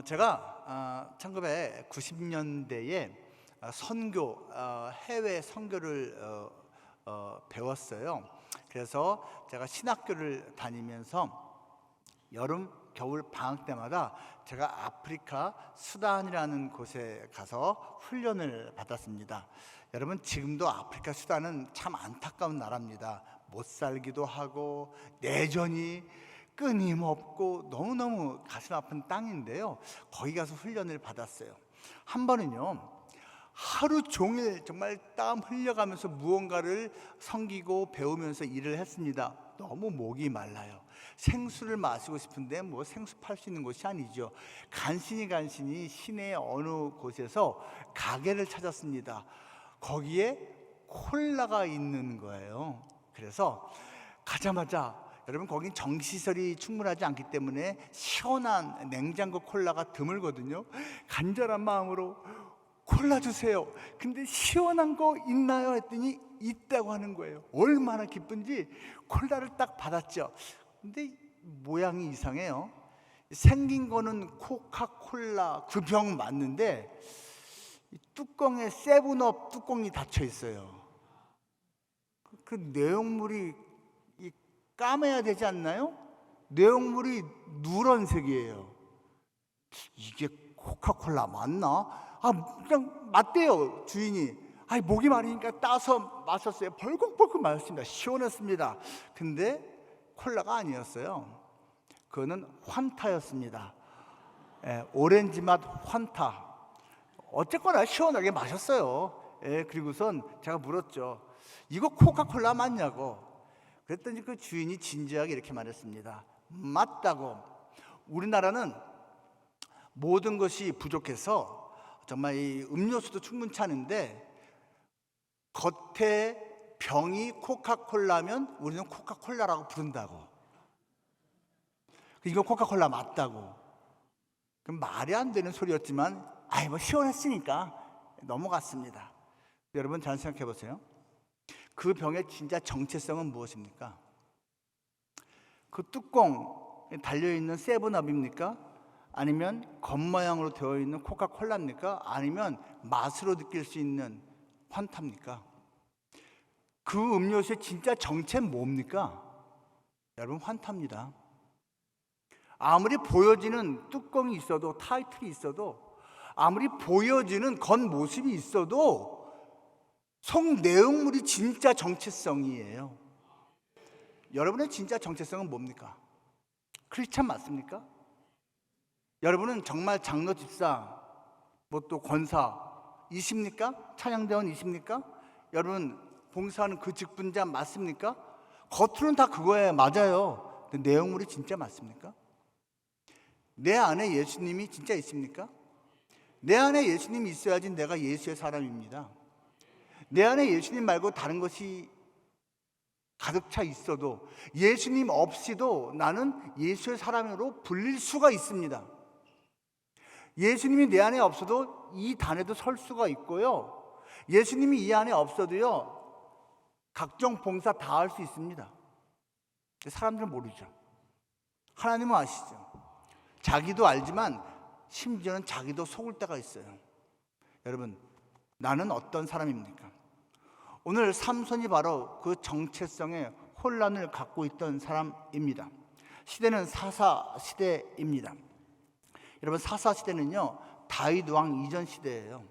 제가 1990년대에 선교, 해외 선교를 배웠어요. 그래서 제가 신학교를 다니면서 여름, 겨울 방학 때마다 제가 아프리카 수단이라는 곳에 가서 훈련을 받았습니다. 여러분, 지금도 아프리카 수단은 참 안타까운 나라입니다. 못 살기도 하고 내전이 끊임없고 너무너무 가슴 아픈 땅인데요, 거기 가서 훈련을 받았어요. 한 번은요, 하루 종일 정말 땀 흘려가면서 무언가를 섬기고 배우면서 일을 했습니다. 너무 목이 말라요. 생수를 마시고 싶은데 생수 팔 수 있는 곳이 아니죠. 간신히 시내 어느 곳에서 가게를 찾았습니다. 거기에 콜라가 있는 거예요. 그래서 가자마자, 여러분, 거긴 정시설이 충분하지 않기 때문에 시원한 냉장고 콜라가 드물거든요. 간절한 마음으로 콜라 주세요. 근데 시원한 거 있나요? 했더니 있다고 하는 거예요. 얼마나 기쁜지 콜라를 딱 받았죠. 근데 모양이 이상해요. 생긴 거는 코카콜라 그 병 맞는데 뚜껑에 세븐업 뚜껑이 닫혀 있어요. 그 내용물이 까매야 되지 않나요? 내용물이 누런색이에요. 이게 코카콜라 맞나? 그냥 맞대요, 주인이. 목이 마르니까 따서 마셨어요. 벌컥벌컥 마셨습니다. 시원했습니다. 근데 콜라가 아니었어요. 그거는 환타였습니다. 오렌지 맛 환타. 어쨌거나 시원하게 마셨어요. 그리고선 제가 물었죠. 이거 코카콜라 맞냐고. 그랬더니 그 주인이 진지하게 이렇게 말했습니다. 맞다고. 우리나라는 모든 것이 부족해서 정말 이 음료수도 충분치 않은데 겉에 병이 코카콜라면 우리는 코카콜라라고 부른다고. 이거 코카콜라 맞다고. 그럼 말이 안 되는 소리였지만 시원했으니까 넘어갔습니다. 여러분, 잘 생각해 보세요. 그 병의 진짜 정체성은 무엇입니까? 그 뚜껑에 달려있는 세븐업입니까? 아니면 겉모양으로 되어 있는 코카콜라입니까? 아니면 맛으로 느낄 수 있는 환타입니까? 그 음료수의 진짜 정체는 뭡니까? 여러분, 환타입니다. 아무리 보여지는 뚜껑이 있어도, 타이틀이 있어도, 아무리 보여지는 겉모습이 있어도 속 내용물이 진짜 정체성이에요. 여러분의 진짜 정체성은 뭡니까? 크리스찬 맞습니까? 여러분은 정말 장로 집사, 또 권사이십니까? 찬양대원이십니까? 여러분 봉사하는 그 직분자 맞습니까? 겉으로는 다 그거예요. 맞아요. 근데 내용물이 진짜 맞습니까? 내 안에 예수님이 진짜 있습니까? 내 안에 예수님이 있어야지 내가 예수의 사람입니다. 내 안에 예수님 말고 다른 것이 가득 차 있어도, 예수님 없이도 나는 예수의 사람으로 불릴 수가 있습니다. 예수님이 내 안에 없어도 이 단에도 설 수가 있고요, 예수님이 이 안에 없어도요 각종 봉사 다 할 수 있습니다. 사람들은 모르죠. 하나님은 아시죠. 자기도 알지만 심지어는 자기도 속을 때가 있어요. 여러분, 나는 어떤 사람입니까? 오늘 삼손이 바로 그 정체성의 혼란을 갖고 있던 사람입니다. 시대는 사사 시대입니다. 여러분, 사사 시대는요 다윗 왕 이전 시대예요.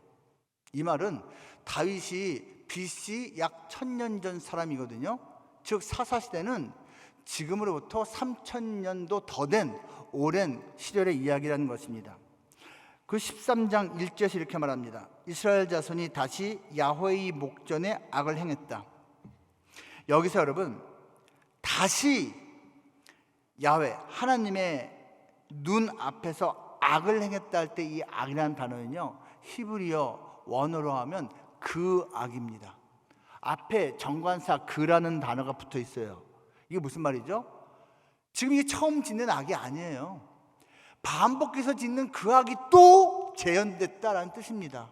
이 말은 다윗이 BC 약 1000년 전 사람이거든요. 즉 사사 시대는 지금으로부터 3000년도 더 된 오랜 시절의 이야기라는 것입니다. 그 13장 1절에서 이렇게 말합니다. 이스라엘 자손이 다시 야훼의 목전에 악을 행했다. 여기서 여러분, 다시 야훼 하나님의 눈 앞에서 악을 행했다 할 때 이 악이라는 단어는요 히브리어 원어로 하면 그 악입니다. 앞에 정관사 그라는 단어가 붙어 있어요. 이게 무슨 말이죠? 지금 이게 처음 짓는 악이 아니에요. 반복해서 짓는 그 악이 또 재현됐다라는 뜻입니다.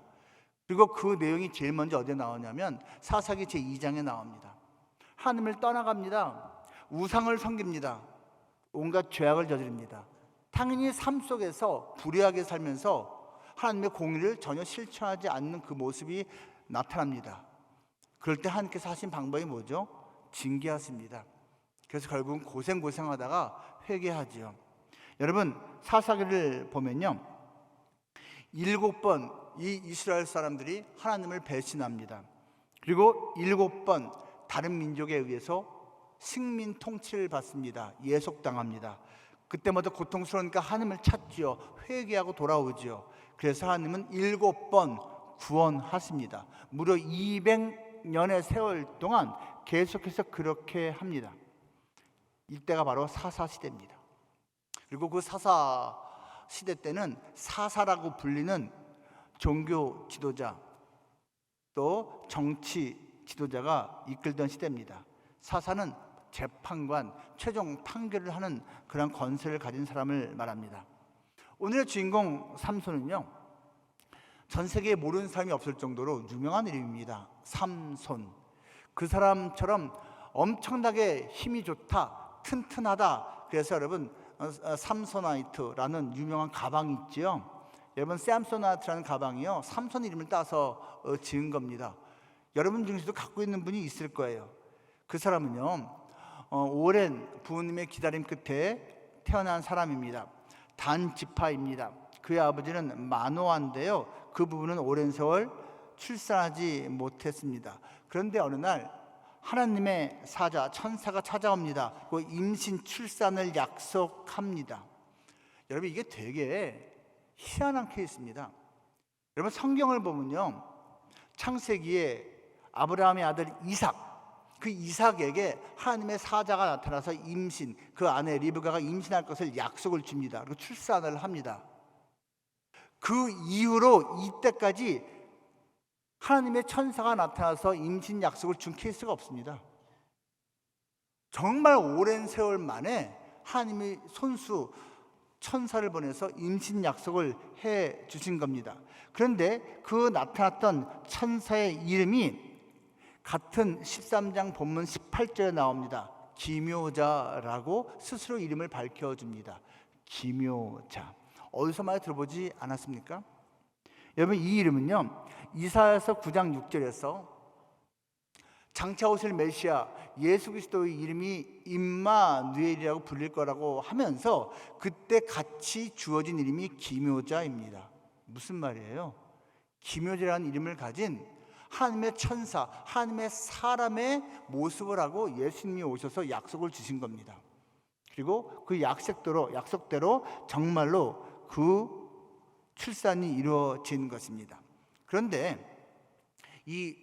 그리고 그 내용이 제일 먼저 어디에 나오냐면 사사기 제2장에 나옵니다. 하나님을 떠나갑니다. 우상을 섬깁니다. 온갖 죄악을 저지릅니다. 상인이 삶 속에서 불의하게 살면서 하나님의 공의를 전혀 실천하지 않는 그 모습이 나타납니다. 그럴 때 하나님께서 하신 방법이 뭐죠? 징계하십니다. 그래서 결국은 고생하다가 회개하지요. 여러분, 사사기를 보면요, 7번 이 이스라엘 사람들이 하나님을 배신합니다. 그리고 7번 다른 민족에 의해서 식민 통치를 받습니다. 예속당합니다. 그때마다 고통스러우니까 하나님을 찾지요. 회개하고 돌아오지요. 그래서 하나님은 7번 구원하십니다. 무려 200년의 세월 동안 계속해서 그렇게 합니다. 이때가 바로 사사시대입니다. 그리고 그 사사시대 때는 사사라고 불리는 종교 지도자 또 정치 지도자가 이끌던 시대입니다. 사사는 재판관, 최종 판결을 하는 그런 권세를 가진 사람을 말합니다. 오늘의 주인공 삼손은요, 전 세계에 모르는 사람이 없을 정도로 유명한 이름입니다. 삼손. 그 사람처럼 엄청나게 힘이 좋다, 튼튼하다. 그래서 여러분, 삼소나이트라는 유명한 가방이 있지요. 여러분, 샘소나이트라는 가방이요, 삼손 이름을 따서 지은 겁니다. 여러분 중에서도 갖고 있는 분이 있을 거예요. 그 사람은요, 오랜 부모님의 기다림 끝에 태어난 사람입니다. 단지파입니다. 그의 아버지는 마노아인데요, 그 부부는 오랜 세월 출산하지 못했습니다. 그런데 어느 날 하나님의 사자, 천사가 찾아옵니다. 그 임신 출산을 약속합니다. 여러분, 이게 되게 희한한 케이스입니다. 여러분, 성경을 보면요, 창세기에 아브라함의 아들 이삭, 그 이삭에게 하나님의 사자가 나타나서 임신, 그 아내 리브가가 임신할 것을 약속을 줍니다. 그리고 출산을 합니다. 그 이후로 이때까지 하나님의 천사가 나타나서 임신 약속을 준 케이스가 없습니다. 정말 오랜 세월 만에 하나님이 손수 천사를 보내서 임신 약속을 해 주신 겁니다. 그런데 그 나타났던 천사의 이름이 같은 13장 본문 18절에 나옵니다. 기묘자라고 스스로 이름을 밝혀줍니다. 기묘자. 어디서 많이 들어보지 않았습니까? 여러분, 이 이름은요, 이사야서 9장 6절에서 장차 오실 메시아 예수 그리스도의 이름이 임마누엘이라고 불릴 거라고 하면서 그때 같이 주어진 이름이 기묘자입니다. 무슨 말이에요? 기묘자라는 이름을 가진 하나님의 천사, 하나님의 사람의 모습을 하고 예수님이 오셔서 약속을 주신 겁니다. 그리고 그 약속대로 정말로 그 출산이 이루어진 것입니다. 그런데 이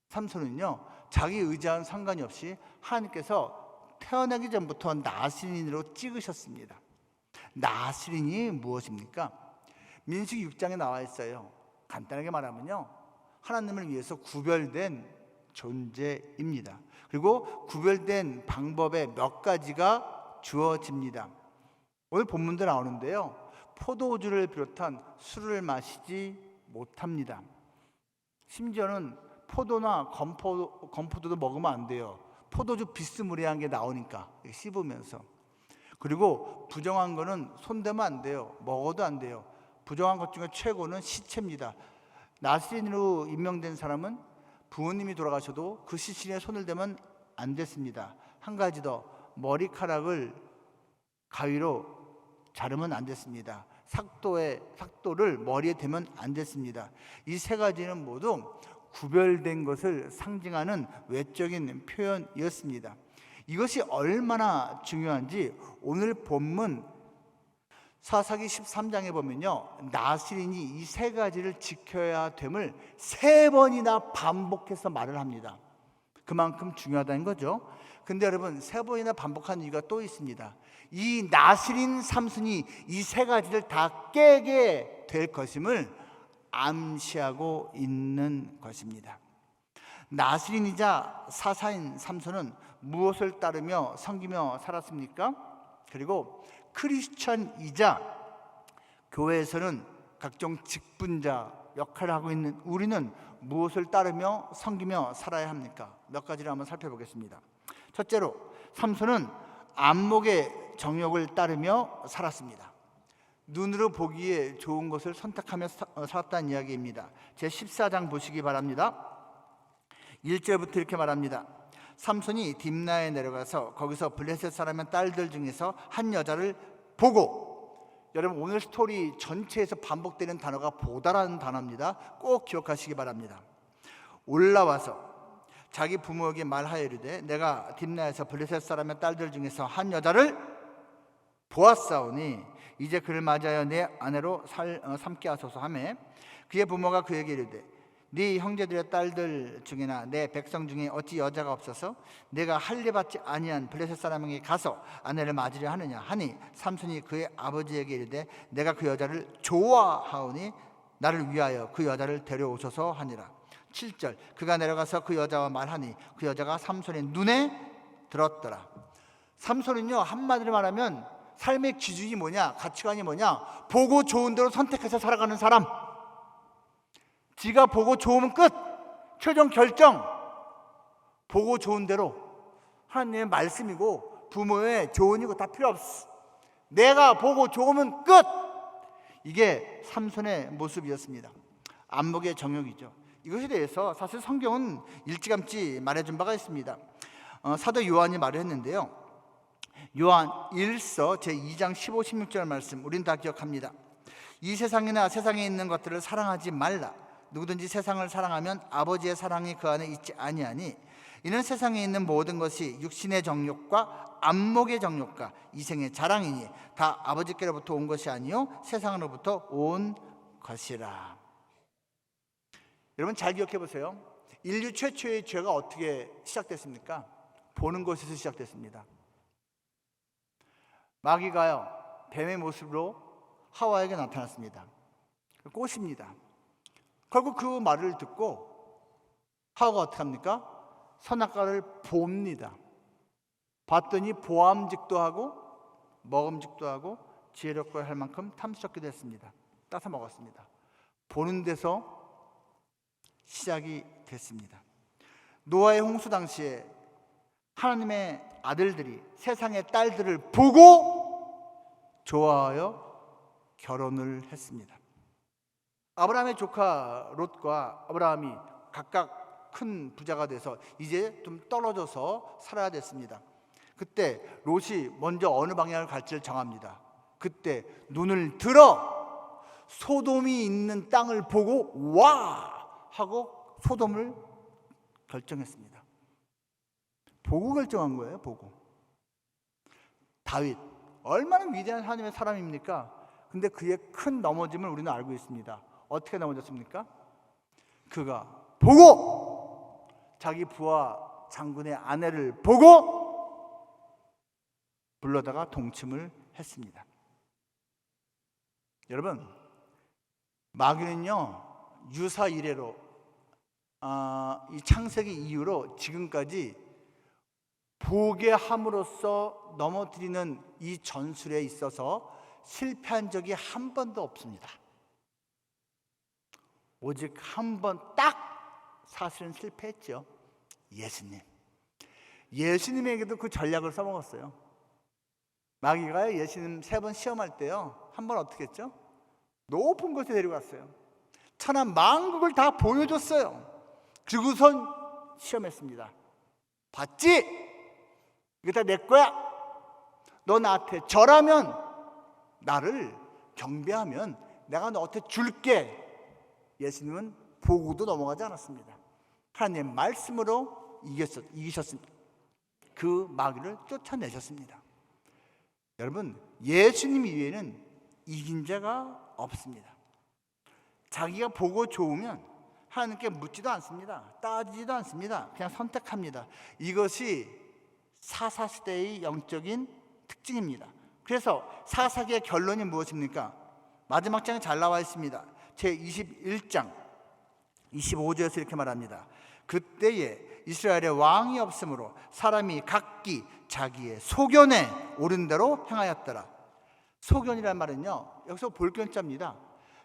삼손은요, 자기 의지와는 상관이 없이 하나님께서 태어나기 전부터 나스린으로 찍으셨습니다. 나스린이 무엇입니까? 민수기 6장에 나와 있어요. 간단하게 말하면요, 하나님을 위해서 구별된 존재입니다. 그리고 구별된 방법의 몇 가지가 주어집니다. 오늘 본문도 나오는데요, 포도주를 비롯한 술을 마시지 못합니다. 심지어는 포도나 건포도도 먹으면 안 돼요. 포도주 비스무리한 게 나오니까 씹으면서. 그리고 부정한 거는 손대면 안 돼요. 먹어도 안 돼요. 부정한 것 중에 최고는 시체입니다. 나스린으로 임명된 사람은 부모님이 돌아가셔도 그 시신에 손을 대면 안 됐습니다. 한 가지 더, 머리카락을 가위로 자르면 안 됐습니다. 삭도를 머리에 대면 안 됐습니다. 이 세 가지는 모두 구별된 것을 상징하는 외적인 표현이었습니다. 이것이 얼마나 중요한지 오늘 본문 사사기 13장에 보면요, 나스린이 이 세 가지를 지켜야 됨을 3번이나 반복해서 말을 합니다. 그만큼 중요하다는 거죠. 근데 여러분, 3번이나 반복한 이유가 또 있습니다. 이 나스린 삼손이 이 3가지를 다 깨게 될 것임을 암시하고 있는 것입니다. 나스린이자 사사인 삼손은 무엇을 따르며 섬기며 살았습니까? 그리고 크리스천이자 교회에서는 각종 직분자 역할을 하고 있는 우리는 무엇을 따르며 섬기며 살아야 합니까? 몇 가지를 한번 살펴보겠습니다. 첫째로, 삼손은 안목의 정욕을 따르며 살았습니다. 눈으로 보기에 좋은 것을 선택하며 살았다는 이야기입니다. 제 14장 보시기 바랍니다. 1절부터 이렇게 말합니다. 삼손이 딥나에 내려가서 거기서 블레셋 사람의 딸들 중에서 한 여자를 보고, 여러분 오늘 스토리 전체에서 반복되는 단어가 보다라는 단어입니다. 꼭 기억하시기 바랍니다. 올라와서 자기 부모에게 말하여이르되 내가 딥나에서 블레셋 사람의 딸들 중에서 한 여자를 보았사오니 이제 그를 맞이하여 내 아내로 삼게 하소서 하매, 그의 부모가 그에게 이르되 네 형제들의 딸들 중에나 내 백성 중에 어찌 여자가 없어서 내가 할례 받지 아니한 블레셋 사람에게 가서 아내를 맞으려 하느냐 하니, 삼손이 그의 아버지에게 이르되 내가 그 여자를 좋아하오니 나를 위하여 그 여자를 데려오소서 하니라. 7절, 그가 내려가서 그 여자와 말하니 그 여자가 삼손의 눈에 들었더라. 삼손은요, 한마디로 말하면 삶의 기준이 뭐냐, 가치관이 뭐냐, 보고 좋은 대로 선택해서 살아가는 사람. 지가 보고 좋으면 끝, 최종 결정. 보고 좋은 대로, 하나님의 말씀이고 부모의 조언이고 다 필요 없어. 내가 보고 좋으면 끝. 이게 삼손의 모습이었습니다. 안목의 정욕이죠. 이것에 대해서 사실 성경은 일찌감치 말해준 바가 있습니다. 사도 요한이 말을 했는데요, 요한 1서 제2장 15, 16절 말씀 우린 다 기억합니다. 이 세상이나 세상에 있는 것들을 사랑하지 말라. 누구든지 세상을 사랑하면 아버지의 사랑이 그 안에 있지 아니하니, 이는 세상에 있는 모든 것이 육신의 정욕과 안목의 정욕과 이생의 자랑이니 다 아버지께로부터 온 것이 아니요 세상으로부터 온 것이라. 여러분 잘 기억해 보세요. 인류 최초의 죄가 어떻게 시작됐습니까? 보는 것에서 시작됐습니다. 마귀가요, 뱀의 모습으로 하와에게 나타났습니다. 꼬십니다. 결국 그 말을 듣고 하와가 어떻게 합니까? 선악과를 봅니다. 봤더니 보암직도 하고 먹음직도 하고 지혜롭고 할 만큼 탐스럽게 됐습니다. 따서 먹었습니다. 보는 데서 시작이 됐습니다. 노아의 홍수 당시에 하나님의 아들들이 세상의 딸들을 보고 좋아하여 결혼을 했습니다. 아브라함의 조카 롯과 아브라함이 각각 큰 부자가 돼서 이제 좀 떨어져서 살아야 됐습니다. 그때 롯이 먼저 어느 방향을 갈지를 정합니다. 그때 눈을 들어 소돔이 있는 땅을 보고 와 하고 소돔을 결정했습니다. 보고 결정한 거예요. 보고. 다윗 얼마나 위대한 하나님의 사람입니까? 근데 그의 큰 넘어짐을 우리는 알고 있습니다. 어떻게 넘어졌습니까? 그가 보고 자기 부하 장군의 아내를 보고 불러다가 동침을 했습니다. 여러분, 마귀는요 유사 이래로 이 창세기 이후로 지금까지 보게 함으로써 넘어뜨리는 이 전술에 있어서 실패한 적이 한 번도 없습니다. 오직 한 번 딱 사실은 실패했죠. 예수님. 예수님에게도 그 전략을 써먹었어요. 마귀가 예수님 3번 시험할 때요, 한 번 어떻게 했죠? 높은 곳에 데려갔어요. 천하 만국을 다 보여줬어요. 그리고선 시험했습니다. 봤지? 이거 다 내 거야. 너 나한테 절하면, 나를 경배하면 내가 너한테 줄게. 예수님은 보고도 넘어가지 않았습니다. 하나님의 말씀으로 이기셨습니다. 그 마귀를 쫓아내셨습니다. 여러분, 예수님 이외에는 이긴 자가 없습니다. 자기가 보고 좋으면 하나님께 묻지도 않습니다. 따지지도 않습니다. 그냥 선택합니다. 이것이 사사시대의 영적인 특징입니다. 그래서 사사기의 결론이 무엇입니까? 마지막 장에 잘 나와 있습니다. 제21장 25절에서 이렇게 말합니다. 그때에 이스라엘에 왕이 없으므로 사람이 각기 자기의 소견에 옳은 대로 행하였더라. 소견이란 말은요, 여기서 볼견자입니다.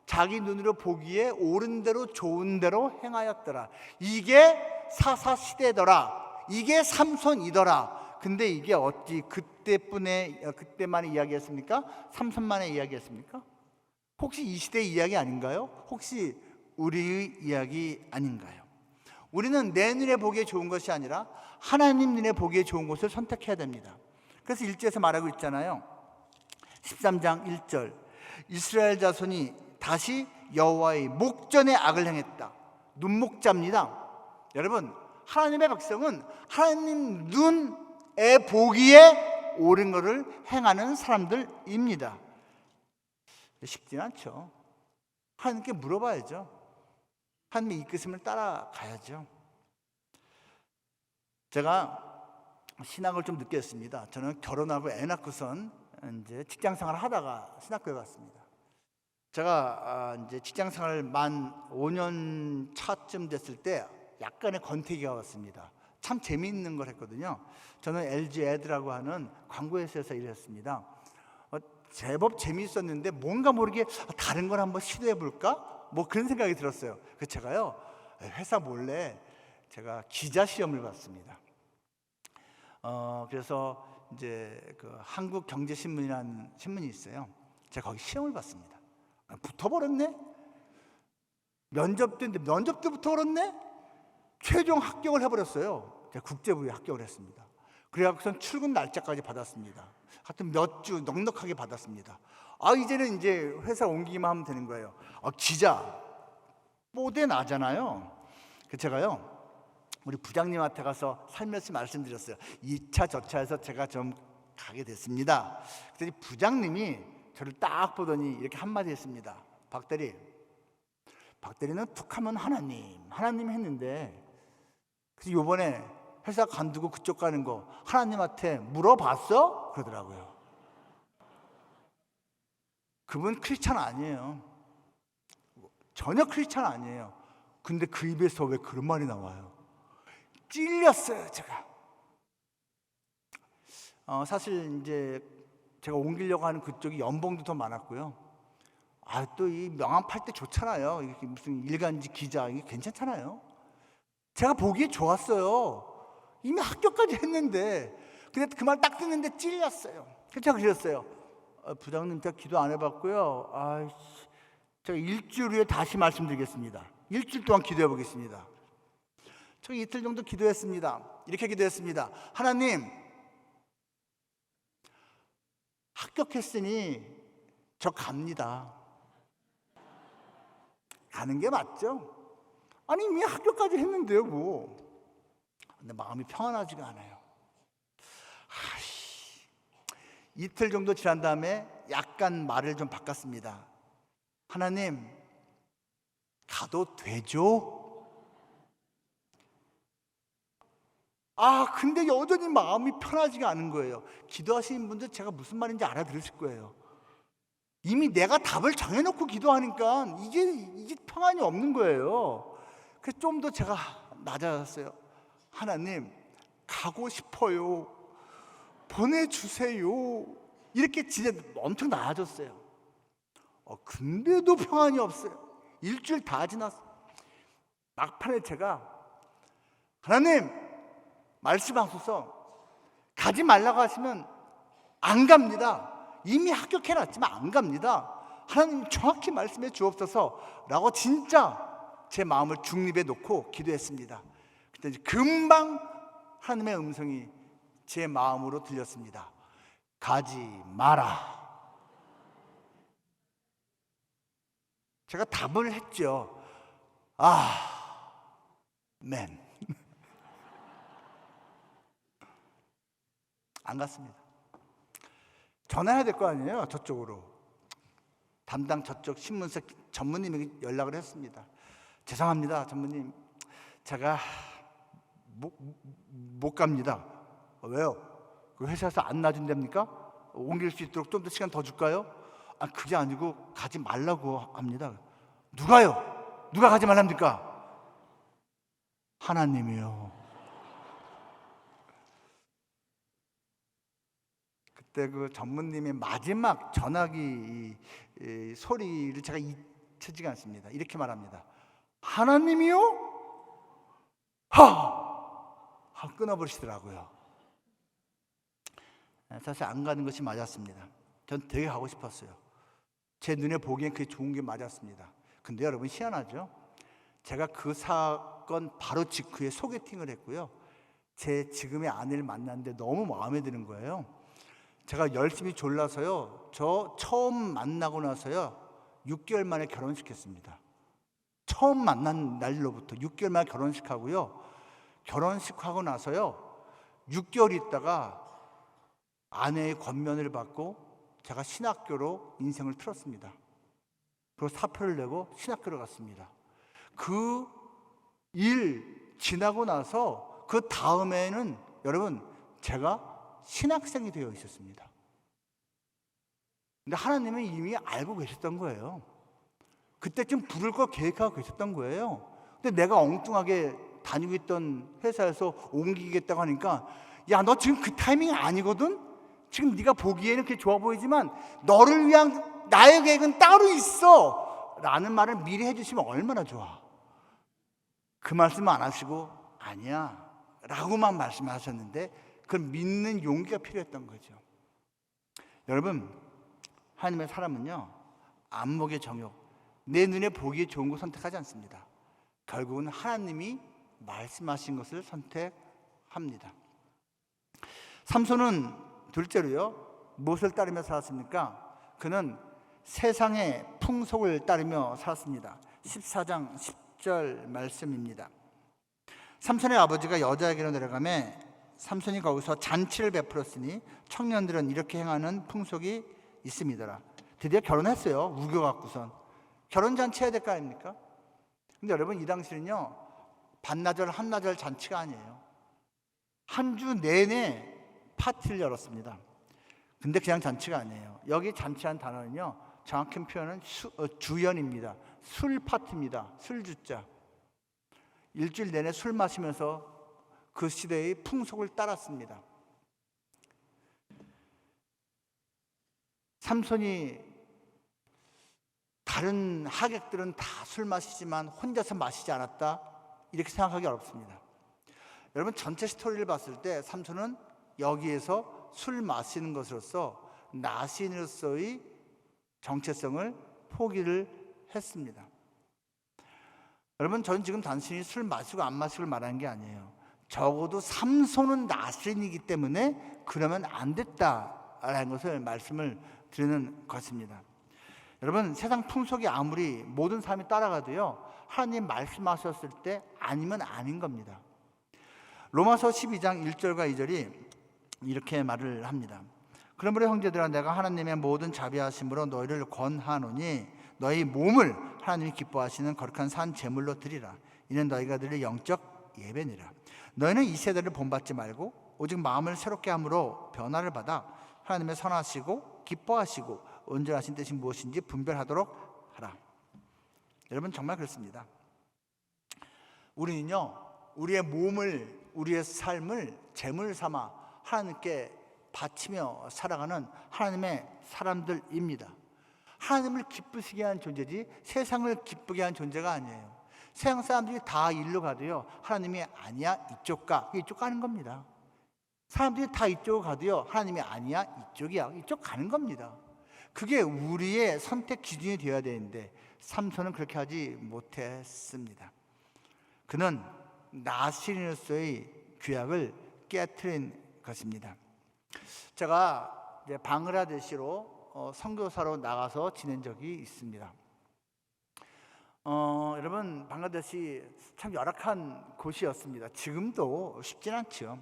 자기 눈으로 보기에 옳은 대로 좋은 대로 행하였더라. 이게 사사시대더라. 이게 삼손이더라. 근데 이게 어찌 그때만의 이야기였습니까? 삼손만의 이야기였습니까? 혹시 이 시대의 이야기 아닌가요? 혹시 우리의 이야기 아닌가요? 우리는 내 눈에 보기에 좋은 것이 아니라 하나님 눈에 보기에 좋은 것을 선택해야 됩니다. 그래서 1절에서 말하고 있잖아요. 13장 1절, 이스라엘 자손이 다시 여호와의 목전에 악을 행했다. 눈목자입니다. 여러분, 하나님의 백성은 하나님 눈에 보기에 옳은 것을 행하는 사람들입니다. 쉽지 않죠. 하나님께 물어봐야죠. 하나님의 이끄심을 따라가야죠. 제가 신학을 좀 늦게 했습니다. 저는 결혼하고 애 낳고선 이제 직장 생활을 하다가 신학교에 갔습니다. 제가 이제 직장 생활 만 5년 차쯤 됐을 때 약간의 권태기가 왔습니다. 참 재미있는 걸 했거든요. 저는 LG 애드라고 하는 광고회사에서 일했습니다. 제법 재미있었는데 뭔가 모르게 다른 걸 한번 시도해 볼까? 뭐 그런 생각이 들었어요. 그래서 제가요, 회사 몰래 제가 기자 시험을 봤습니다. 그래서 이제 그 한국경제신문이라는 신문이 있어요. 제가 거기 시험을 봤습니다. 붙어버렸네. 면접 때부터 붙어버렸네. 최종 합격을 해버렸어요. 제가 국제부에 합격을 했습니다. 그래갖고선 출근 날짜까지 받았습니다. 하여튼 몇 주 넉넉하게 받았습니다. 이제는 이제 회사 옮기기만 하면 되는 거예요. 기자 뽀대 나잖아요. 제가요, 우리 부장님한테 가서 살며시 말씀드렸어요. 2차 저차해서 제가 좀 가게 됐습니다. 그랬더니 부장님이 저를 딱 보더니 이렇게 한마디 했습니다. 박대리는 툭하면 하나님 했는데, 그래서 요번에 회사 관두고 그쪽 가는 거 하나님한테 물어봤어? 그러더라고요. 그분 크리스찬 아니에요. 전혀 크리스찬 아니에요. 근데 그 입에서 왜 그런 말이 나와요? 찔렸어요, 제가. 사실 이제 제가 옮기려고 하는 그쪽이 연봉도 더 많았고요. 또 이 명함 팔 때 좋잖아요. 이게 무슨 일간지 기자, 이게 괜찮잖아요. 제가 보기에 좋았어요. 이미 합격까지 했는데, 근데 그 말 딱 듣는데 찔렸어요. 그래서 제가 그랬어요. 부장님, 제가 기도 안 해봤고요. 제가 일주일 후에 다시 말씀드리겠습니다. 일주일 동안 기도해 보겠습니다. 저 이틀 정도 기도했습니다. 이렇게 기도했습니다. 하나님, 합격했으니 저 갑니다. 가는 게 맞죠? 이미 합격까지 했는데요, 뭐. 근데 마음이 평안하지가 않아요. 이틀 정도 지난 다음에 약간 말을 좀 바꿨습니다. 하나님, 가도 되죠? 근데 여전히 마음이 편하지가 않은 거예요. 기도하시는 분들 제가 무슨 말인지 알아들으실 거예요. 이미 내가 답을 정해놓고 기도하니까 이게 평안이 없는 거예요. 그래서 좀 더 제가 낮아졌어요. 하나님, 가고 싶어요. 보내주세요. 이렇게 진짜 엄청 나아졌어요. 근데도 평안이 없어요. 일주일 다 지났어요. 막판에 제가 하나님, 말씀하소서. 가지 말라고 하시면 안 갑니다. 이미 합격해놨지만 안 갑니다. 하나님 정확히 말씀해 주옵소서 라고 진짜 제 마음을 중립에 놓고 기도했습니다. 그때 금방 하나님의 음성이 제 마음으로 들렸습니다. 가지 마라. 제가 답을 했죠. 맨. 안 갔습니다. 전화해야 될 거 아니에요, 저쪽으로. 담당 저쪽 신문사 전무님에게 연락을 했습니다. 죄송합니다, 전무님. 제가 못 갑니다. 왜요? 그 회사에서 안 놔준답니까? 옮길 수 있도록 좀 더 시간 더 줄까요? 그게 아니고 가지 말라고 합니다. 누가요? 누가 가지 말랍니까? 하나님이요. 그때 그 전무님의 마지막 전화기 소리를 제가 잊혀지지 않습니다. 이렇게 말합니다. 하나님이요? 끊어버리시더라고요. 사실 안 가는 것이 맞았습니다. 전 되게 가고 싶었어요. 제 눈에 보기엔 그게 좋은 게 맞았습니다. 근데 여러분 희한하죠? 제가 그 사건 바로 직후에 소개팅을 했고요. 제 지금의 아내를 만났는데 너무 마음에 드는 거예요. 제가 열심히 졸라서요. 저 처음 만나고 나서요. 6개월 만에 결혼식했습니다. 처음 만난 날로부터 6개월 만에 결혼식하고요. 결혼식하고 나서요. 6개월 있다가 아내의 권면을 받고 제가 신학교로 인생을 틀었습니다. 그리고 사표를 내고 신학교로 갔습니다. 그 일 지나고 나서 그 다음에는 여러분 제가 신학생이 되어 있었습니다. 근데 하나님은 이미 알고 계셨던 거예요. 그때쯤 부를 거 계획하고 계셨던 거예요. 근데 내가 엉뚱하게 다니고 있던 회사에서 옮기겠다고 하니까 야, 너 지금 그 타이밍이 아니거든? 지금 네가 보기에는 그게 좋아 보이지만 너를 위한 나의 계획은 따로 있어 라는 말을 미리 해주시면 얼마나 좋아. 그 말씀 안 하시고 아니야 라고만 말씀하셨는데 그걸 믿는 용기가 필요했던 거죠. 여러분, 하나님의 사람은요 안목의 정욕, 내 눈에 보기에 좋은 거 선택하지 않습니다. 결국은 하나님이 말씀하신 것을 선택합니다. 삼손은 둘째로요 무엇을 따르며 살았습니까? 그는 세상의 풍속을 따르며 살았습니다. 14장 10절 말씀입니다. 삼손의 아버지가 여자에게로 내려가매 삼손이 거기서 잔치를 베풀었으니 청년들은 이렇게 행하는 풍속이 있습니다. 드디어 결혼했어요. 우겨 갖고선 결혼잔치 해야 될 거 아닙니까? 근데 여러분 이 당시는요 반나절 한나절 잔치가 아니에요. 한 주 내내 파티를 열었습니다. 근데 그냥 잔치가 아니에요. 여기 잔치한 단어는요 정확히 표현은 주연입니다. 술 파티입니다. 술주자. 일주일 내내 술 마시면서 그 시대의 풍속을 따랐습니다. 삼손이 다른 하객들은 다 술 마시지만 혼자서 마시지 않았다 이렇게 생각하기 어렵습니다. 여러분 전체 스토리를 봤을 때 삼손은 여기에서 술 마시는 것으로서 나시인으로서의 정체성을 포기를 했습니다. 여러분 저는 지금 단순히 술 마시고 안 마시고를 말하는 게 아니에요. 적어도 삼손은 나시인이기 때문에 그러면 안 됐다라는 것을 말씀을 드리는 것입니다. 여러분 세상 풍속이 아무리 모든 사람이 따라가도요 하나님 말씀하셨을 때 아니면 아닌 겁니다. 로마서 12장 1절과 2절이 이렇게 말을 합니다. 그러므로 형제들아 내가 하나님의 모든 자비하심으로 너희를 권하노니 너희 몸을 하나님이 기뻐하시는 거룩한 산 제물로 드리라. 이는 너희가 드릴 영적 예배니라. 너희는 이 세대를 본받지 말고 오직 마음을 새롭게 함으로 변화를 받아 하나님의 선하시고 기뻐하시고 온전하신 뜻이 무엇인지 분별하도록 하라. 여러분 정말 그렇습니다. 우리는요 우리의 몸을 우리의 삶을 제물 삼아 하나님께 바치며 살아가는 하나님의 사람들입니다. 하나님을 기쁘시게 하는 존재지 세상을 기쁘게 하는 존재가 아니에요. 세상 사람들이 다 일로 가도요 하나님이 아니야 이쪽 가 이쪽 가는 겁니다. 사람들이 다 이쪽으로 가도요 하나님이 아니야 이쪽이야 이쪽 가는 겁니다. 그게 우리의 선택 기준이 되어야 되는데 삼손은 그렇게 하지 못했습니다. 그는 나시인으로서의 규약을 깨트린 것입니다. 제가 이제 방글라데시로 선교사로 나가서 지낸 적이 있습니다. 여러분 방글라데시 참 열악한 곳이었습니다. 지금도 쉽진 않죠.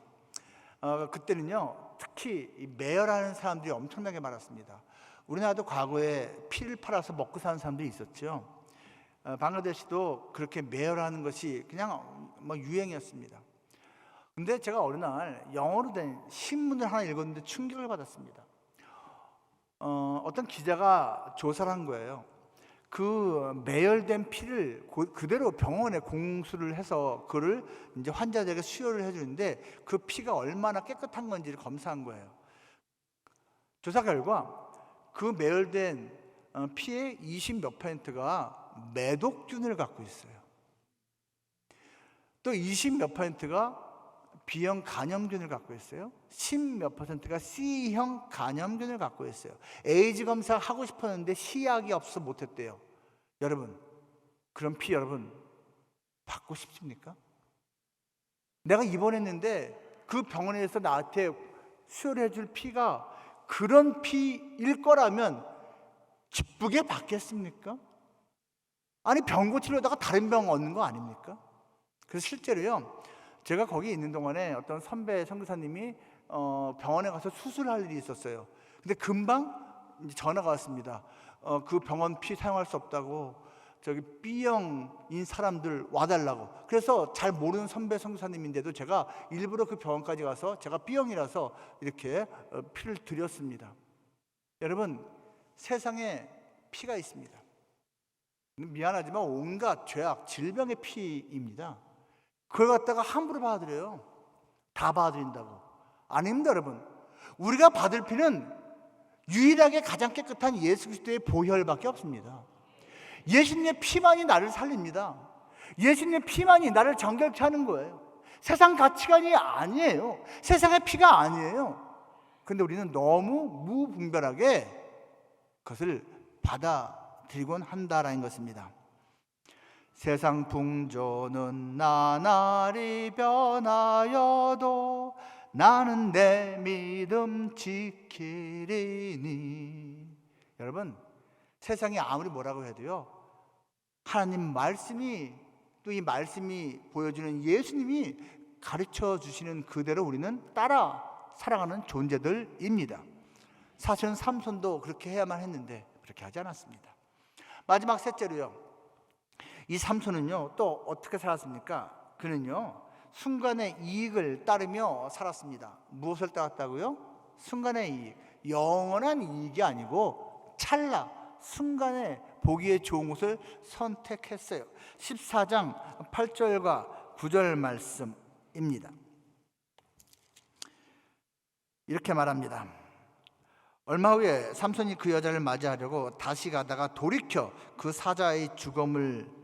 그때는요 특히 이 매혈하는 사람들이 엄청나게 많았습니다. 우리나라도 과거에 피를 팔아서 먹고 사는 사람들이 있었죠. 방글라데시도 그렇게 매혈하는 것이 그냥 뭐 유행이었습니다. 근데 제가 어느 날 영어로 된 신문을 하나 읽었는데 충격을 받았습니다. 어떤 기자가 조사를 한 거예요. 그 매혈된 피를 그대로 병원에 공수를 해서 그를 이제 환자들에게 수혈을 해주는데 그 피가 얼마나 깨끗한 건지를 검사한 거예요. 조사 결과 그 매혈된 피의 20몇 %가 매독균을 갖고 있어요. 또 20몇 %가 B형 간염균을 갖고 있어요. 10몇 %가 C형 간염균을 갖고 있어요. 에이즈 검사 하고 싶었는데 시약이 없어서 못했대요. 여러분, 그럼 피 여러분 받고 싶습니까? 내가 입원했는데 그 병원에서 나한테 수혈해 줄 피가 그런 피일 거라면 기쁘게 받겠습니까? 아니, 병 고치려다가 다른 병 얻는 거 아닙니까? 그래서 실제로요, 제가 거기 있는 동안에 어떤 선배 선교사님이 병원에 가서 수술할 일이 있었어요. 근데 금방 이제 전화가 왔습니다. 그 병원 피 사용할 수 없다고, 저기 B형인 사람들 와달라고. 그래서 잘 모르는 선배 선교사님인데도 제가 일부러 그 병원까지 가서, 제가 B형이라서 이렇게 피를 드렸습니다. 여러분, 세상에 피가 있습니다. 미안하지만 온갖 죄악, 질병의 피입니다. 그걸 갖다가 함부로 받아들여요. 다 받아들인다고. 아닙니다, 여러분. 우리가 받을 피는 유일하게 가장 깨끗한 예수 그리스도의 보혈밖에 없습니다. 예수님의 피만이 나를 살립니다. 예수님의 피만이 나를 정결케 하는 거예요. 세상 가치관이 아니에요. 세상의 피가 아니에요. 그런데 우리는 너무 무분별하게 그것을 받아들이곤 한다라는 것입니다. 세상 풍조는 나날이 변하여도 나는 내 믿음 지키리니. 여러분, 세상이 아무리 뭐라고 해도요, 하나님 말씀이, 또 이 말씀이 보여주는 예수님이 가르쳐 주시는 그대로 우리는 따라 살아가는 존재들입니다. 사실은 삼손도 그렇게 해야만 했는데 그렇게 하지 않았습니다. 마지막 셋째로요, 이 삼손은요 또 어떻게 살았습니까? 그는요 순간의 이익을 따르며 살았습니다. 무엇을 따랐다고요? 순간의 이익, 영원한 이익이 아니고 찰나 순간에 보기에 좋은 것을 선택했어요. 14장 8절과 9절 말씀입니다. 이렇게 말합니다. 얼마 후에 삼손이 그 여자를 맞이하려고 다시 가다가 돌이켜 그 사자의 죽음을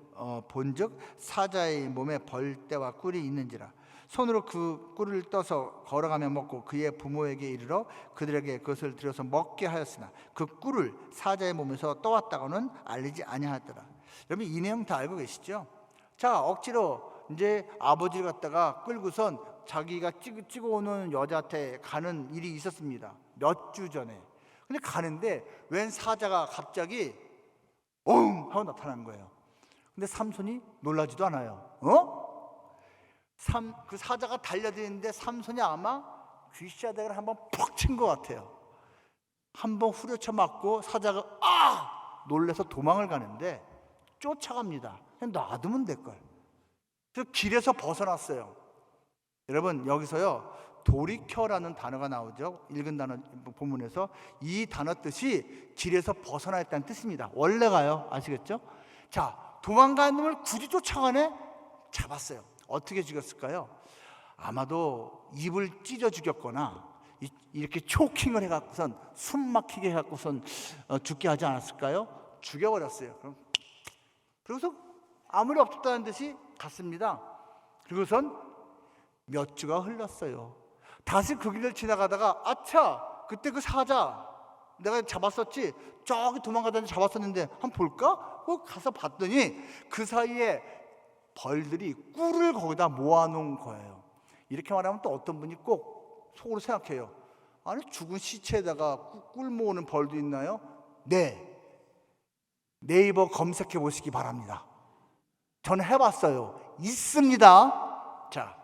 본즉 사자의 몸에 벌떼와 꿀이 있는지라 손으로 그 꿀을 떠서 걸어가며 먹고 그의 부모에게 이르러 그들에게 그것을 들여서 먹게 하였으나 그 꿀을 사자의 몸에서 떠왔다고는 알리지 아니하였더라. 여러분, 이 내용 다 알고 계시죠? 자, 억지로 이제 아버지를 갖다가 끌고선 자기가 찍어오는 여자한테 가는 일이 있었습니다. 몇 주 전에. 근데 가는데 웬 사자가 갑자기 엉 하고 나타난 거예요. 근데 삼손이 놀라지도 않아요. 그 사자가 달려드는데 삼손이 아마 귀시자닥을 한번 푹 친 것 같아요. 한번 후려쳐 맞고 사자가 놀래서 도망을 가는데 쫓아갑니다. 그냥 놔두면 될걸. 그래서 길에서 벗어났어요. 여러분, 여기서요 돌이켜라는 단어가 나오죠. 읽은 단어 본문에서 이 단어 뜻이 길에서 벗어나 있다는 뜻입니다. 원래가요. 아시겠죠? 자, 도망가는 놈을 굳이 쫓아가네. 잡았어요. 어떻게 죽였을까요? 아마도 입을 찢어 죽였거나 이렇게 초킹을 해갖고선 숨 막히게 해갖고선 죽게 하지 않았을까요? 죽여버렸어요. 그래서 아무리 없었다는 듯이 갔습니다. 그리고선 몇 주가 흘렀어요. 다시 그 길을 지나가다가 아차, 그때 그 사자 내가 잡았었지, 저기 도망가다가 잡았었는데 한번 볼까? 가서 봤더니 그 사이에 벌들이 꿀을 거기다 모아놓은 거예요. 이렇게 말하면 또 어떤 분이 꼭 속으로 생각해요. 아니, 죽은 시체에다가 꿀 모으는 벌도 있나요? 네, 네이버 검색해 보시기 바랍니다. 저는 해봤어요. 있습니다. 자,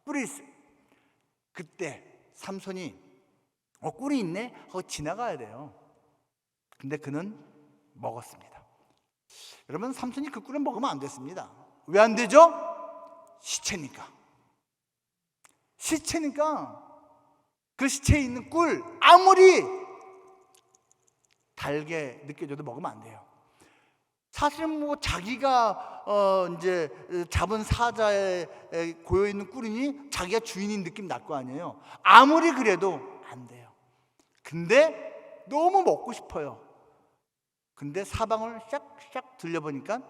꿀이 있어요. 그때 삼손이 꿀이 있네 하고 지나가야 돼요. 근데 그는 먹었습니다. 여러분, 삼손이 그 꿀을 먹으면 안 됐습니다. 왜 안 되죠? 시체니까. 그 시체에 있는 꿀 아무리 달게 느껴져도 먹으면 안 돼요. 사실은 뭐 자기가 이제 잡은 사자에 고여 있는 꿀이니 자기가 주인인 느낌 날 거 아니에요. 아무리 그래도 안 돼요. 근데 너무 먹고 싶어요. 근데 사방을 샥샥 들려보니까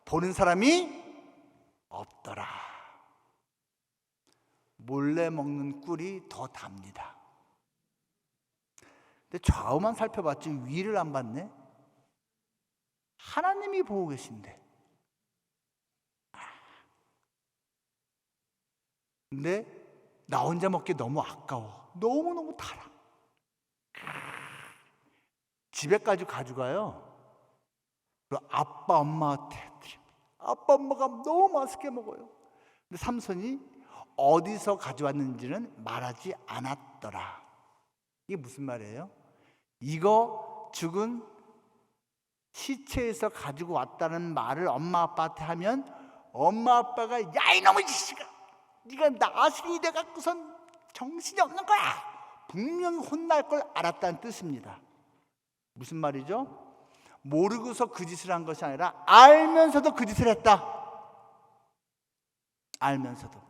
보는 사람이 없더라. 몰래 먹는 꿀이 더 답니다. 근데 좌우만 살펴봤지 위를 안 봤네. 하나님이 보고 계신데. 근데 나 혼자 먹기 너무 아까워. 너무너무 달아. 집에까지 가져가요. 그리고 아빠 엄마한테 드립니다. 아빠 엄마가 너무 맛있게 먹어요. 근데 삼손이 어디서 가져왔는지는 말하지 않았더라. 이게 무슨 말이에요? 이거 죽은 시체에서 가지고 왔다는 말을 엄마 아빠한테 하면 엄마 아빠가 야 이놈의 자식아, 네가 나스린이 돼갖고선 정신이 없는 거야, 분명히 혼날 걸 알았다는 뜻입니다. 무슨 말이죠? 모르고서 그 짓을 한 것이 아니라 알면서도 그 짓을 했다. 알면서도.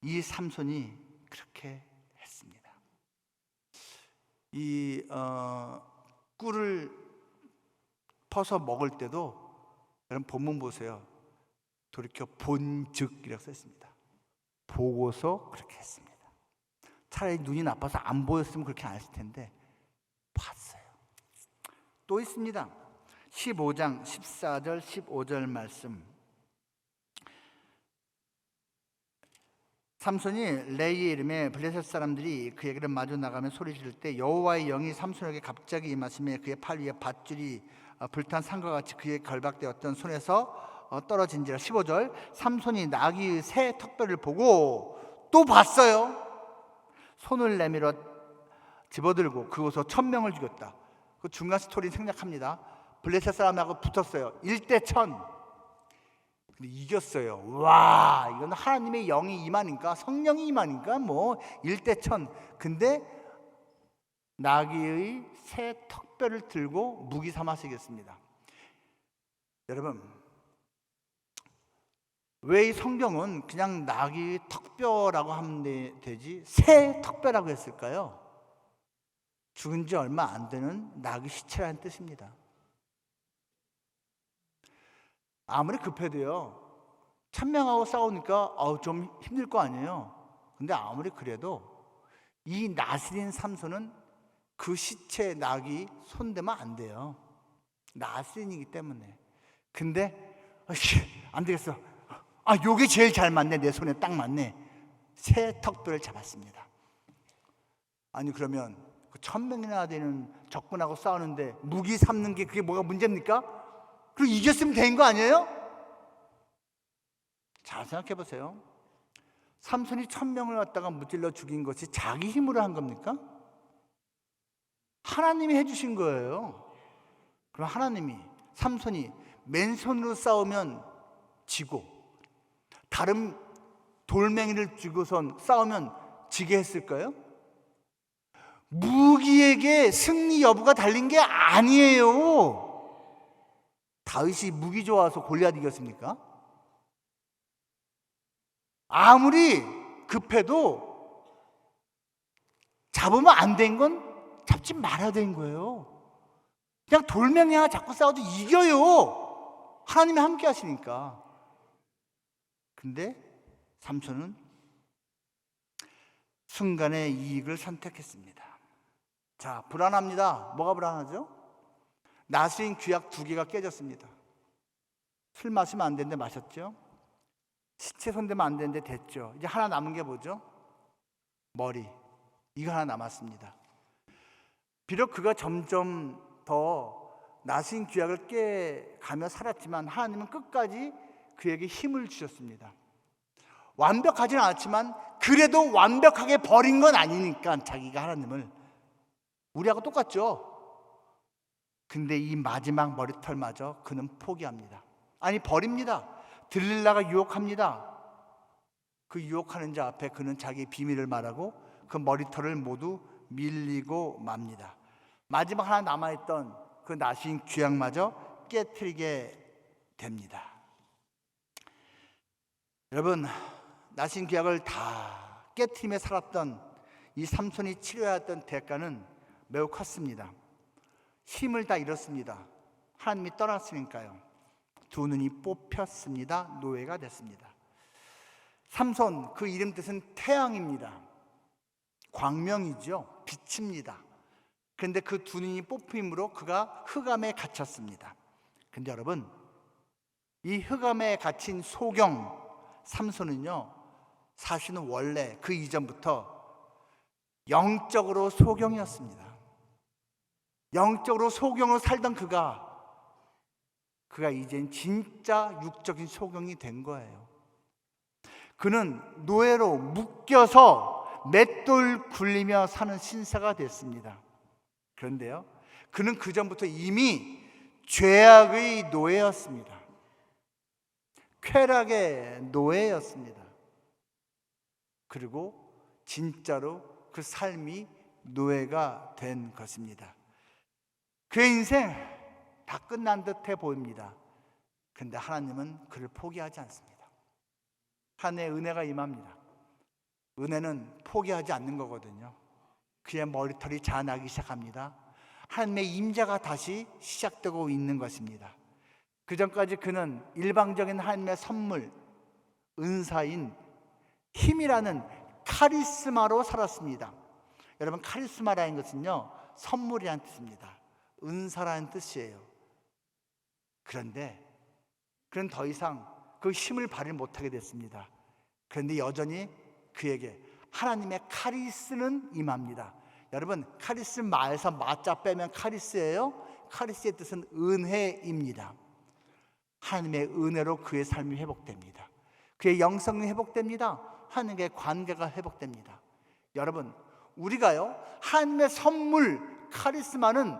이 삼손이 그렇게 했습니다. 이 꿀을 퍼서 먹을 때도 여러분 본문 보세요. 돌이켜 본즉이라고 써있습니다. 보고서 그렇게 했습니다. 차라리 눈이 나빠서 안 보였으면 그렇게 안 했을 텐데 봤어요. 또 있습니다. 15장 14절 15절 말씀. 삼손이 레이의 이름에 블레셋 사람들이 그에게를 마주 나가며 소리 지를 때 여호와의 영이 삼손에게 갑자기 임하시며 그의 팔 위에 밧줄이 불탄 산과 같이 그의 결박되었던 손에서 떨어진지라. 15절. 삼손이 나귀의 새 턱뼈를 보고 또 봤어요. 손을 내밀어 집어들고 그곳에서 1000명을 죽였다. 그 중간 스토리는 생략합니다. 블레셋 사람하고 붙었어요. 1대1000. 근데 이겼어요. 와, 이건 하나님의 영이 임하니까, 성령이 임하니까 뭐 1대1000. 근데 나귀의 새 턱뼈를 들고 무기 삼아시겠습니다. 여러분, 왜 이 성경은 그냥 나귀의 턱뼈라고 하면 되지 새 턱뼈라고 했을까요? 죽은 지 얼마 안 되는 나귀 시체라는 뜻입니다. 아무리 급해도요, 1000명하고 싸우니까 좀 힘들 거 아니에요. 근데 아무리 그래도 이 나스린 삼손은 그 시체 나귀 손대면 안 돼요. 나스린이기 때문에. 근데 안 되겠어. 요게 제일 잘 맞네. 내 손에 딱 맞네. 새 턱뼈를 잡았습니다. 아니 그러면 그 1000명이나 되는 적군하고 싸우는데 무기 삼는 게 그게 뭐가 문제입니까? 그리고 이겼으면 된 거 아니에요? 잘 생각해 보세요. 삼손이 1000명을 갖다가 무찔러 죽인 것이 자기 힘으로 한 겁니까? 하나님이 해주신 거예요. 그럼 하나님이 삼손이 맨손으로 싸우면 지고 다른 돌멩이를 쥐고선 싸우면 지게 했을까요? 무기에게 승리 여부가 달린 게 아니에요. 다윗이 무기 좋아서 골리앗 이겼습니까? 아무리 급해도 잡으면 안 된 건 잡지 말아야 되는 거예요. 그냥 돌멩이 하나 잡고 싸워도 이겨요. 하나님이 함께 하시니까. 근데 삼손은 순간의 이익을 선택했습니다. 자, 불안합니다. 뭐가 불안하죠? 나스린 귀약 2개가 깨졌습니다. 술 마시면 안 되는데 마셨죠. 시체 손대면 안 되는데 됐죠. 이제 하나 남은 게 뭐죠? 머리. 이거 하나 남았습니다. 비록 그가 점점 더 나스린 귀약을 깨가며 살았지만 하나님은 끝까지 그에게 힘을 주셨습니다. 완벽하지는 않았지만 그래도 완벽하게 버린 건 아니니까 자기가 하나님을. 우리하고 똑같죠. 근데 이 마지막 머리털마저 그는 포기합니다. 아니 버립니다. 들릴라가 유혹합니다. 그 유혹하는 자 앞에 그는 자기의 비밀을 말하고 그 머리털을 모두 밀리고 맙니다. 마지막 하나 남아있던 그 나신 귀약마저 깨트리게 됩니다. 여러분, 나신 귀약을 다 깨트리며 살았던 이 삼손이 치러야 했던 대가는 매우 컸습니다. 힘을 다 잃었습니다. 하나님이 떠났으니까요. 2 눈이 뽑혔습니다. 노예가 됐습니다. 삼손, 그 이름 뜻은 태양입니다. 광명이죠. 빛입니다. 그런데 그 두 눈이 뽑힘으로 그가 흑암에 갇혔습니다. 근데 여러분, 이 흑암에 갇힌 소경 삼손은요, 사실은 원래 그 이전부터 영적으로 소경이었습니다. 영적으로 소경으로 살던 그가 이젠 진짜 육적인 소경이 된 거예요. 그는 노예로 묶여서 맷돌 굴리며 사는 신세가 됐습니다. 그런데요, 그는 그 전부터 이미 죄악의 노예였습니다. 쾌락의 노예였습니다. 그리고 진짜로 그 삶이 노예가 된 것입니다. 그의 인생 다 끝난 듯해 보입니다. 그런데 하나님은 그를 포기하지 않습니다. 하나님의 은혜가 임합니다. 은혜는 포기하지 않는 거거든요. 그의 머리털이 자라나기 시작합니다. 하나님의 임재가 다시 시작되고 있는 것입니다. 그 전까지 그는 일방적인 하나님의 선물, 은사인 힘이라는 카리스마로 살았습니다. 여러분, 카리스마라는 것은요, 선물이라는 뜻입니다. 은사라는 뜻이에요. 그런데 그는 더 이상 그 힘을 발휘 못하게 됐습니다. 그런데 여전히 그에게 하나님의 카리스는 임합니다. 여러분, 카리스 마에서 마자 빼면 카리스예요. 카리스의 뜻은 은혜입니다. 하나님의 은혜로 그의 삶이 회복됩니다. 그의 영성이 회복됩니다. 하나님의 관계가 회복됩니다. 여러분, 우리가요, 하나님의 선물 카리스마는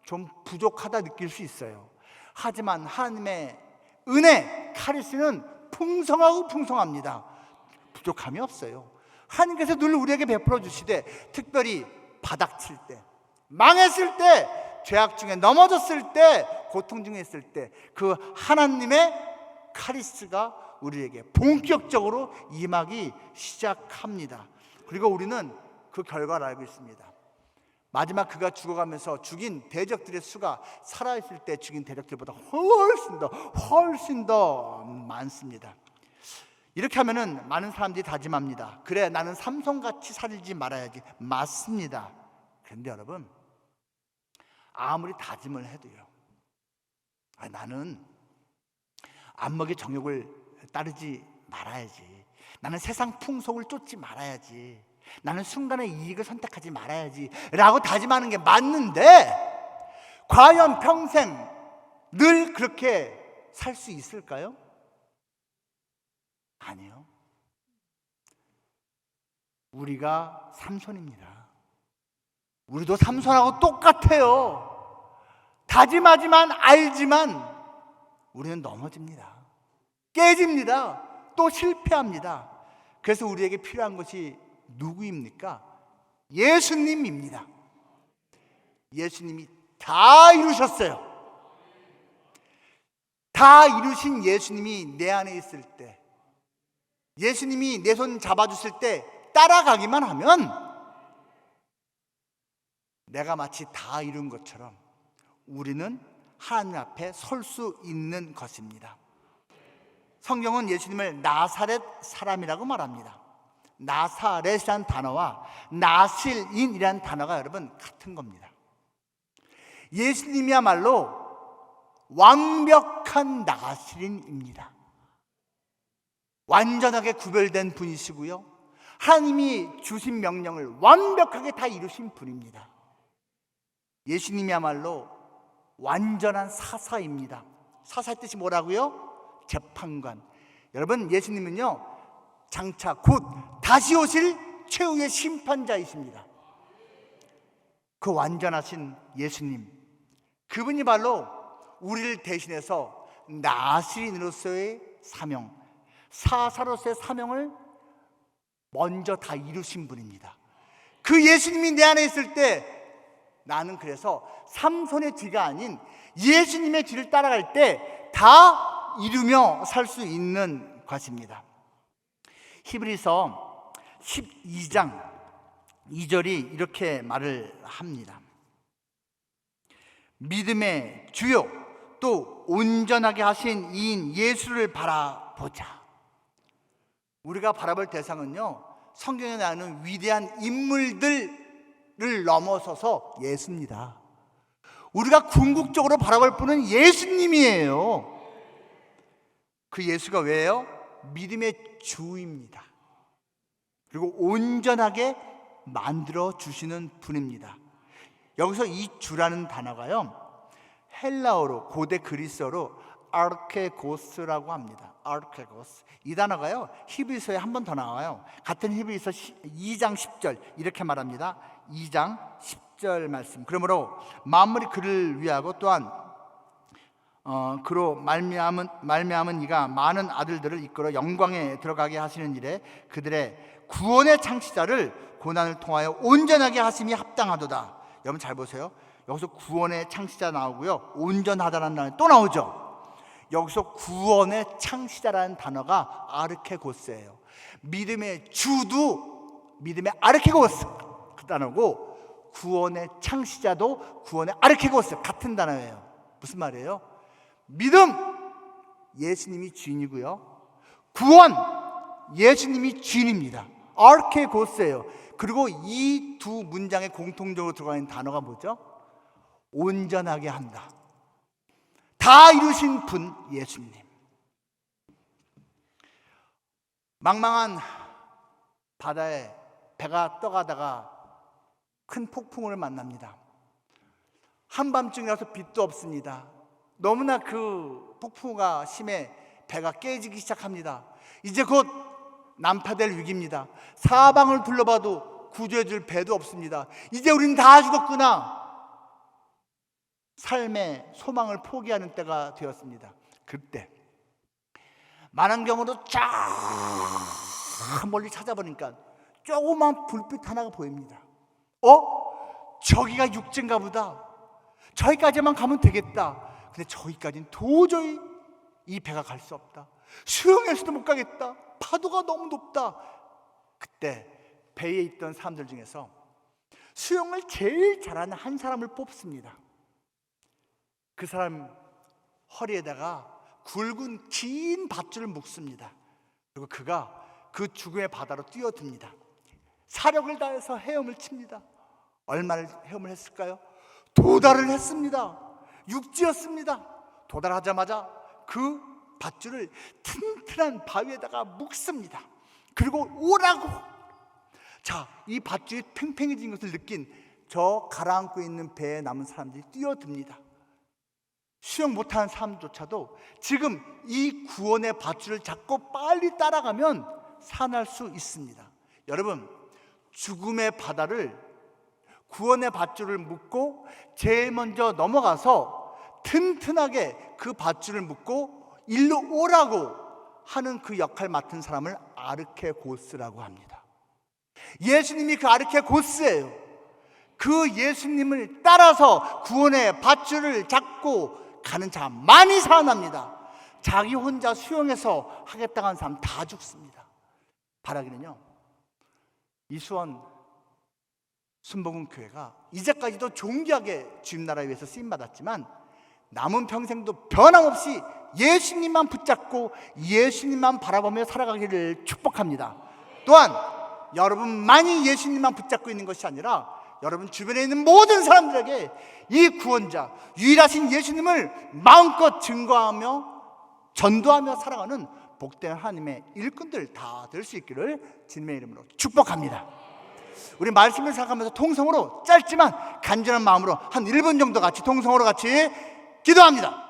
좀 부족하다 느낄 수 있어요. 하지만 하나님의 은혜 카리스는 풍성하고 풍성합니다. 부족함이 없어요. 하나님께서 늘 우리에게 베풀어 주시되, 특별히 바닥칠 때, 망했을 때, 죄악 중에 넘어졌을 때, 고통 중에 있을 때, 그 하나님의 카리스가 우리에게 본격적으로 임하기 시작합니다. 그리고 우리는 그 결과를 알고 있습니다. 마지막 그가 죽어가면서 죽인 대적들의 수가 살아있을 때 죽인 대적들보다 훨씬 더 많습니다. 이렇게 하면은 많은 사람들이 다짐합니다. 그래, 나는 삼손같이 살지 말아야지. 맞습니다. 그런데 여러분, 아무리 다짐을 해도요, 나는 안목의 정욕을 따르지 말아야지, 나는 세상 풍속을 쫓지 말아야지, 나는 순간의 이익을 선택하지 말아야지 라고 다짐하는 게 맞는데, 과연 평생 늘 그렇게 살 수 있을까요? 아니요. 우리가 삼손입니다. 우리도 삼손하고 똑같아요. 다짐하지만 알지만 우리는 넘어집니다. 깨집니다. 또 실패합니다. 그래서 우리에게 필요한 것이 누구입니까? 예수님입니다. 예수님이 다 이루셨어요. 다 이루신 예수님이 내 안에 있을 때, 예수님이 내 손 잡아주실 때 따라가기만 하면 내가 마치 다 이룬 것처럼 우리는 하나님 앞에 설 수 있는 것입니다. 성경은 예수님을 나사렛 사람이라고 말합니다. 나사렛이라는 단어와 나실인이라는 단어가 여러분 같은 겁니다. 예수님이야말로 완벽한 나실인입니다. 완전하게 구별된 분이시고요, 하나님이 주신 명령을 완벽하게 다 이루신 분입니다. 예수님이야말로 완전한 사사입니다. 사사의 뜻이 뭐라고요? 재판관. 여러분, 예수님은요, 장차 곧 다시 오실 최후의 심판자이십니다. 그 완전하신 예수님, 그분이 바로 우리를 대신해서 나실인으로서의 사명, 사사로서의 사명을 먼저 다 이루신 분입니다. 그 예수님이 내 안에 있을 때 나는 그래서 삼손의 뒤가 아닌 예수님의 뒤를 따라갈 때 다 이루며 살 수 있는 것입니다. 히브리서 12장 2절이 이렇게 말을 합니다. 믿음의 주요 또 온전하게 하신 이인 예수를 바라보자. 우리가 바라볼 대상은요, 성경에 나오는 위대한 인물들을 넘어서서 예수입니다. 우리가 궁극적으로 바라볼 분은 예수님이에요. 그 예수가 왜요? 믿음의 주입니다. 그리고 온전하게 만들어 주시는 분입니다. 여기서 이 주라는 단어가요, 헬라어로, 고대 그리스어로 아르케고스라고 합니다. 아르케고스. 이 단어가요, 히브리서에 한 번 더 나와요. 같은 히브리서 2장 10절 이렇게 말합니다. 2장 10절 말씀. 그러므로 만물이 그를 위하고 또한 그로 말미암은 이가 많은 아들들을 이끌어 영광에 들어가게 하시는 일에 그들의 구원의 창시자를 고난을 통하여 온전하게 하심이 합당하도다. 여러분 잘 보세요. 여기서 구원의 창시자 나오고요, 온전하다라는 단어 또 나오죠. 여기서 구원의 창시자라는 단어가 아르케고스예요. 믿음의 주도 믿음의 아르케고스 그 단어고, 구원의 창시자도 구원의 아르케고스 같은 단어예요. 무슨 말이에요? 믿음, 예수님이 주인이고요, 구원, 예수님이 주인입니다. 아르케고스예요. 그리고 이 두 문장에 공통적으로 들어가 있는 단어가 뭐죠? 온전하게 한다. 다 이루신 분 예수님. 망망한 바다에 배가 떠가다가 큰 폭풍을 만납니다. 한밤중이라서 빛도 없습니다. 너무나 그 폭풍우가 심해 배가 깨지기 시작합니다. 이제 곧 난파될 위기입니다. 사방을 둘러봐도 구조해줄 배도 없습니다. 이제 우린 다 죽었구나. 삶의 소망을 포기하는 때가 되었습니다. 그때 만안경으로 쫙 멀리 찾아보니까 조그만 불빛 하나가 보입니다. 저기가 육지인가 보다. 저기까지만 가면 되겠다. 근데 저기까지는 도저히 이 배가 갈 수 없다. 수영해서도 못 가겠다. 파도가 너무 높다. 그때 배에 있던 사람들 중에서 수영을 제일 잘하는 한 사람을 뽑습니다. 그 사람 허리에다가 굵은 긴 밧줄을 묶습니다. 그리고 그가 그 죽음의 바다로 뛰어듭니다. 사력을 다해서 헤엄을 칩니다. 얼마를 헤엄을 했을까요? 도달을 했습니다. 육지였습니다. 도달하자마자 그 밧줄을 튼튼한 바위에다가 묶습니다. 그리고 오라고. 자, 이 밧줄이 팽팽해진 것을 느낀 저 가라앉고 있는 배에 남은 사람들이 뛰어듭니다. 수영 못하는 사람조차도 지금 이 구원의 밧줄을 잡고 빨리 따라가면 살아날 수 있습니다. 여러분, 죽음의 바다를 구원의 밧줄을 묶고 제일 먼저 넘어가서 튼튼하게 그 밧줄을 묶고 일로 오라고 하는 그 역할 맡은 사람을 아르케고스라고 합니다. 예수님이 그 아르케고스예요. 그 예수님을 따라서 구원의 밧줄을 잡고 가는 자 많이 살아납니다. 자기 혼자 수영해서 하겠다고 하는 사람 다 죽습니다. 바라기는요, 이수원 순복음교회가 이제까지도 존귀하게 주님 나라를 위해서 쓰임받았지만 남은 평생도 변함없이 예수님만 붙잡고 예수님만 바라보며 살아가기를 축복합니다. 또한 여러분만이 예수님만 붙잡고 있는 것이 아니라 여러분 주변에 있는 모든 사람들에게 이 구원자, 유일하신 예수님을 마음껏 증거하며 전도하며 살아가는 복된 하나님의 일꾼들 다 될 수 있기를 주님의 이름으로 축복합니다. 우리 말씀을 생각하면서 통성으로 짧지만 간절한 마음으로 한 1분 정도 같이 통성으로 같이 기도합니다.